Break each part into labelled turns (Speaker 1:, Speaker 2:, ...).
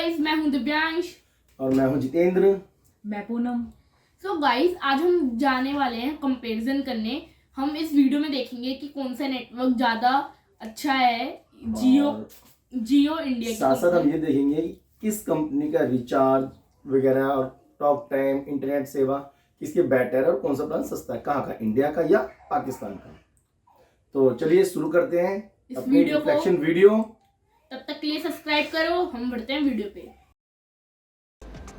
Speaker 1: Guys, मैं हूं दिव्यांश
Speaker 2: और मैं हूं जितेंद्र।
Speaker 3: मैं पूनम।
Speaker 1: सो गाइस, आज हम जाने वाले हैं कंपैरिजन करने। हम इस वीडियो में देखेंगे कि कौन सा नेटवर्क ज़्यादा अच्छा है, जियो इंडिया की
Speaker 2: साथ साथ हम
Speaker 1: कंपनी।
Speaker 2: ये देखेंगे कि किस कंपनी का रिचार्ज वगैरह और टॉक टाइम इंटरनेट सेवा किसके बेटर है और कौन सा प्लान सस्ता है, कहाँ का, इंडिया का या पाकिस्तान का। तो चलिए शुरू करते हैं
Speaker 1: इस
Speaker 2: अपनी
Speaker 1: वीडियो को।
Speaker 2: Reflection video.
Speaker 1: तब तक के लिए सब्सक्राइब करो, हम बढ़ते हैं वीडियो पे।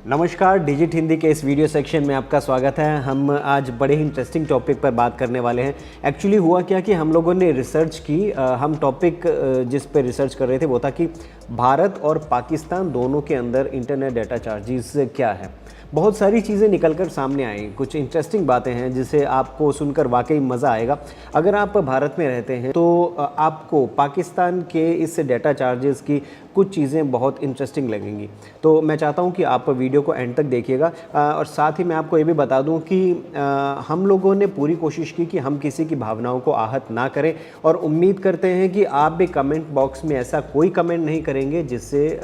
Speaker 4: नमस्कार, डिजिट हिंदी के इस वीडियो सेक्शन में आपका स्वागत है। हम आज बड़े ही इंटरेस्टिंग टॉपिक पर बात करने वाले हैं। एक्चुअली हुआ क्या कि हम लोगों ने रिसर्च की, हम टॉपिक जिस पर रिसर्च कर रहे थे वो था कि भारत और पाकिस्तान दोनों के अंदर इंटरनेट डाटा चार्जेस क्या है। बहुत सारी चीज़ें निकलकर सामने आई, कुछ इंटरेस्टिंग बातें हैं जिसे आपको सुनकर वाकई मज़ा आएगा। अगर आप भारत में रहते हैं तो आपको पाकिस्तान के इस डाटा चार्जेस की कुछ चीज़ें बहुत इंटरेस्टिंग लगेंगी। तो मैं चाहता हूं कि आप वीडियो को एंड तक देखिएगा। और साथ ही मैं आपको ये भी बता दूं कि हम लोगों ने पूरी कोशिश की कि हम किसी की भावनाओं को आहत ना करें, और उम्मीद करते हैं कि आप भी कमेंट बॉक्स में ऐसा कोई कमेंट नहीं करेंगे जिससे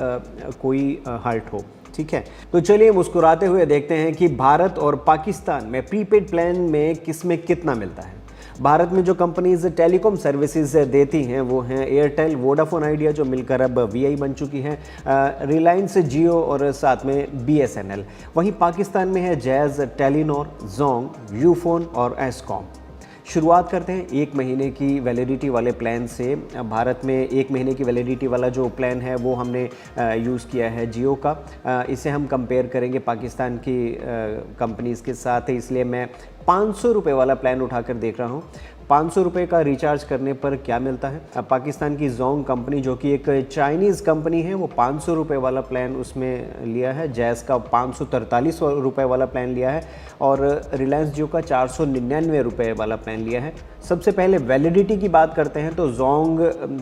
Speaker 4: कोई हर्ट हो। ठीक है, तो चलिए मुस्कुराते हुए देखते हैं कि भारत और पाकिस्तान में प्रीपेड प्लान में किस में कितना मिलता है। भारत में जो कंपनीज टेलीकॉम सर्विसेज देती हैं वो हैं एयरटेल, वोडाफोन आइडिया जो मिलकर अब वीआई बन चुकी हैं, रिलायंस, जियो और साथ में बीएसएनएल। वहीं पाकिस्तान में है जैज़, टेलीनॉर, जोंग, यूफोन और एस्कॉम। शुरुआत करते हैं 1 महीने की वैलिडिटी वाले प्लान से। भारत में 1 महीने की वैलिडिटी वाला जो प्लान है वो हमने यूज़ किया है जियो का। इसे हम कंपेयर करेंगे पाकिस्तान की कंपनीज़ के साथ, इसलिए मैं 500 रुपये वाला प्लान उठाकर देख रहा हूँ। 500 रुपये का रिचार्ज करने पर क्या मिलता है। अब पाकिस्तान की जोंग कंपनी जो कि एक चाइनीज़ कंपनी है वो 500 रुपये वाला प्लान उसमें लिया है। जैज़ का 543 रुपये वाला प्लान लिया है और रिलायंस जियो का 499 रुपये वाला प्लान लिया है। सबसे पहले वैलिडिटी की बात करते हैं तो जोंग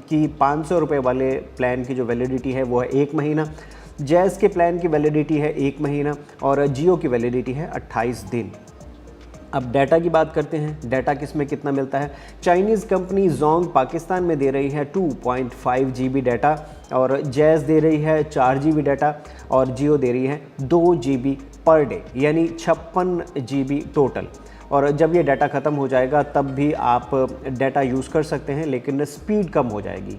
Speaker 4: की 500 रुपये वाले प्लान की जो वैलिडिटी है वो है 1 महीना। जैज़ के प्लान की वैलिडिटी है 1 महीना और जियो की वैलिडिटी है 28 दिन। अब डाटा की बात करते हैं, डाटा किस में कितना मिलता है। चाइनीज़ कंपनी जोंग पाकिस्तान में दे रही है 2.5 GB डाटा और जैज़ दे रही है 4 GB डाटा और जियो दे रही है 2 GB पर डे, यानी 56 GB टोटल। और जब ये डाटा ख़त्म हो जाएगा तब भी आप डाटा यूज़ कर सकते हैं, लेकिन स्पीड कम हो जाएगी।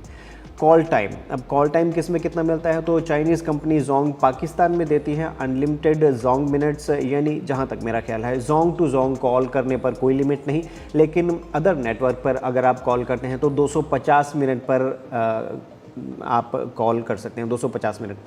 Speaker 4: कॉल टाइम, अब कॉल टाइम किस में कितना मिलता है तो चाइनीज़ कंपनी जोंग पाकिस्तान में देती है अनलिमिटेड जोंग मिनट्स, यानी जहां तक मेरा ख्याल है जोंग टू जोंग कॉल करने पर कोई लिमिट नहीं, लेकिन अदर नेटवर्क पर अगर आप कॉल करते हैं तो 250 मिनट पर आप कॉल कर सकते हैं, 250 मिनट।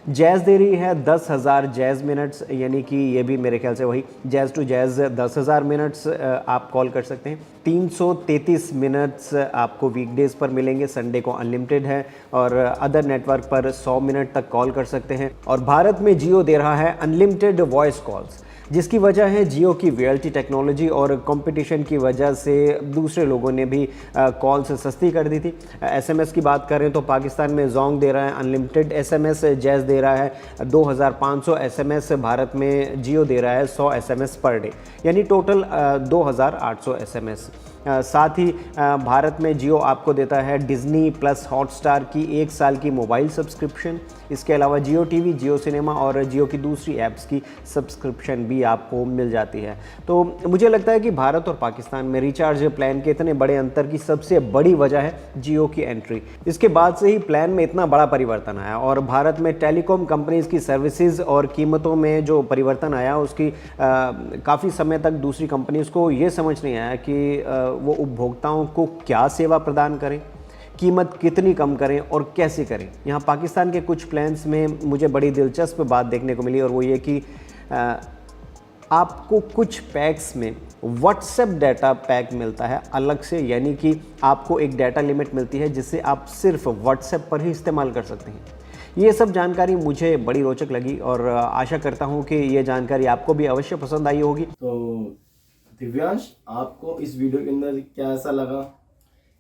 Speaker 4: जैज़ दे रही है 10,000 जैज़ मिनट्स, यानी कि ये भी मेरे ख्याल से वही जैज़ टू जैज़ 10,000 मिनट्स आप कॉल कर सकते हैं। 333 मिनट्स आपको वीकडेज़ पर मिलेंगे, संडे को अनलिमिटेड है और अदर नेटवर्क पर 100 मिनट तक कॉल कर सकते हैं। और भारत में जियो दे रहा है अनलिमिटेड वॉइस कॉल्स, जिसकी वजह है जियो की वीएलटी टेक्नोलॉजी और कंपटीशन की वजह से दूसरे लोगों ने भी कॉल्स सस्ती कर दी थी। एसएमएस की बात करें तो पाकिस्तान में जोंग दे रहा है अनलिमिटेड एसएमएस, जैज़ दे रहा है 2500 एसएमएस, भारत में जियो दे रहा है 100 एसएमएस पर डे, यानी टोटल 2800 एसएमएस। साथ ही भारत में जियो आपको देता है डिज्नी प्लस हॉटस्टार की 1 साल की मोबाइल सब्सक्रिप्शन। इसके अलावा जियो टीवी, जियो सिनेमा और जियो की दूसरी ऐप्स की सब्सक्रिप्शन भी आपको मिल जाती है। तो मुझे लगता है कि भारत और पाकिस्तान में रिचार्ज प्लान के इतने बड़े अंतर की सबसे बड़ी वजह है जियो की एंट्री। इसके बाद से ही प्लान में इतना बड़ा परिवर्तन आया और भारत में टेलीकॉम कंपनीज़ की सर्विसेज और कीमतों में जो परिवर्तन आया उसकी काफ़ी समय तक दूसरी कंपनीज़ को ये समझ नहीं आया कि वो उपभोक्ताओं को क्या सेवा प्रदान करें, कीमत कितनी कम करें और कैसे करें। यहाँ पाकिस्तान के कुछ प्लान्स में मुझे बड़ी दिलचस्प बात देखने को मिली और वो ये कि आपको कुछ पैक्स में व्हाट्सएप डाटा पैक मिलता है अलग से, यानी कि आपको एक डाटा लिमिट मिलती है जिससे आप सिर्फ व्हाट्सएप पर ही इस्तेमाल कर सकते हैं। ये सब जानकारी मुझे बड़ी रोचक लगी और आशा करता हूँ कि ये जानकारी आपको भी अवश्य पसंद आई होगी।
Speaker 2: तो दिव्यांश, आपको इस वीडियो के अंदर क्या ऐसा लगा?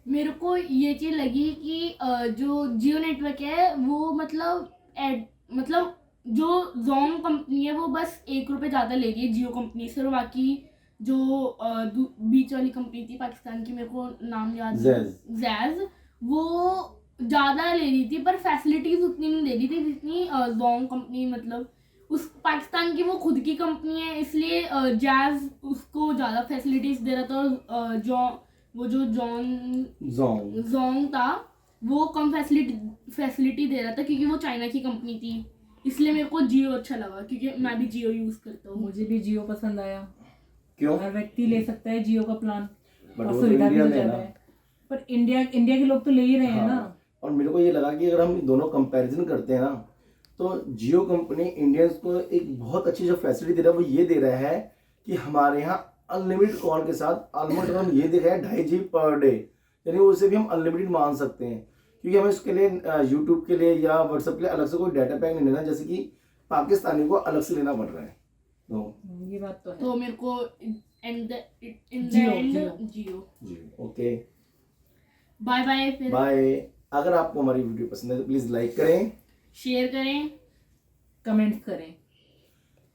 Speaker 1: मेरे को ये चीज़ लगी कि जो जियो नेटवर्क है वो मतलब जो जोंग कंपनी है वो बस 1 रुपये ज़्यादा ले रही है जियो कंपनी से, और बाकी जो बीच वाली कंपनी थी पाकिस्तान की, मेरे को नाम याद नहीं, जैज़, वो ज़्यादा ले रही थी, पर फैसिलिटीज़ उतनी नहीं दे रही थी जितनी जोंग कंपनी, मतलब उस पाकिस्तान की वो खुद की कंपनी है, इसलिए जैज़ उसको ज़्यादा फैसिलिटीज़ दे रहा था, और जो जोंग था वो कम फैसिलिटी दे रहा था, क्योंकि वो चाइना की कंपनी थी। इसलिए मेरे को जियो अच्छा लगा, क्योंकि मैं भी जियो यूज़ करता हूँ।
Speaker 3: मुझे भी जियो पसंद आया।
Speaker 2: क्यों?
Speaker 3: हर व्यक्ति ले सकता है जियो का प्लान,
Speaker 2: बट
Speaker 3: और
Speaker 2: वो तो
Speaker 3: सुविधा भी
Speaker 2: इंडिया
Speaker 3: तो
Speaker 2: में है
Speaker 3: ज्यादा
Speaker 2: ना।
Speaker 3: है। पर इंडिया के लोग तो ले ही रहे हैं ना।
Speaker 2: हाँ, और मेरे को ये लगा कि अगर हम दोनों कंपैरिजन करते हैं ना, तो जियो कंपनी इंडियंस को एक बहुत अच्छी जो फैसिलिटी दे रहा है वो ये दे रहा है कि हमारे यहाँ अनलिमिटेड कॉल के साथ ऑलमोस्ट हम ये दे रहे हैं 2.5 GB पर डे, यानी उसे भी हम अनलिमिटेड मान सकते हैं, क्योंकि हमें उसके लिए यूट्यूब के लिए या व्हाट्सएप के लिए अलग से कोई डाटा पैक नहीं लेना, जैसे कि पाकिस्तानी को अलग से लेना पड़ रहा है। तो
Speaker 3: ये बात तो है।
Speaker 1: तो मेरे को इन द एंड जियो।
Speaker 2: जी ओके,
Speaker 1: बाय बाय। फिर
Speaker 2: बाय। अगर आपको हमारी वीडियो पसंद है तो प्लीज़ लाइक करें,
Speaker 1: शेयर करें,
Speaker 3: कमेंट करें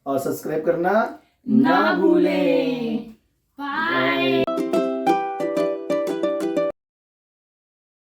Speaker 2: और सब्सक्राइब करना
Speaker 1: ना भूलें।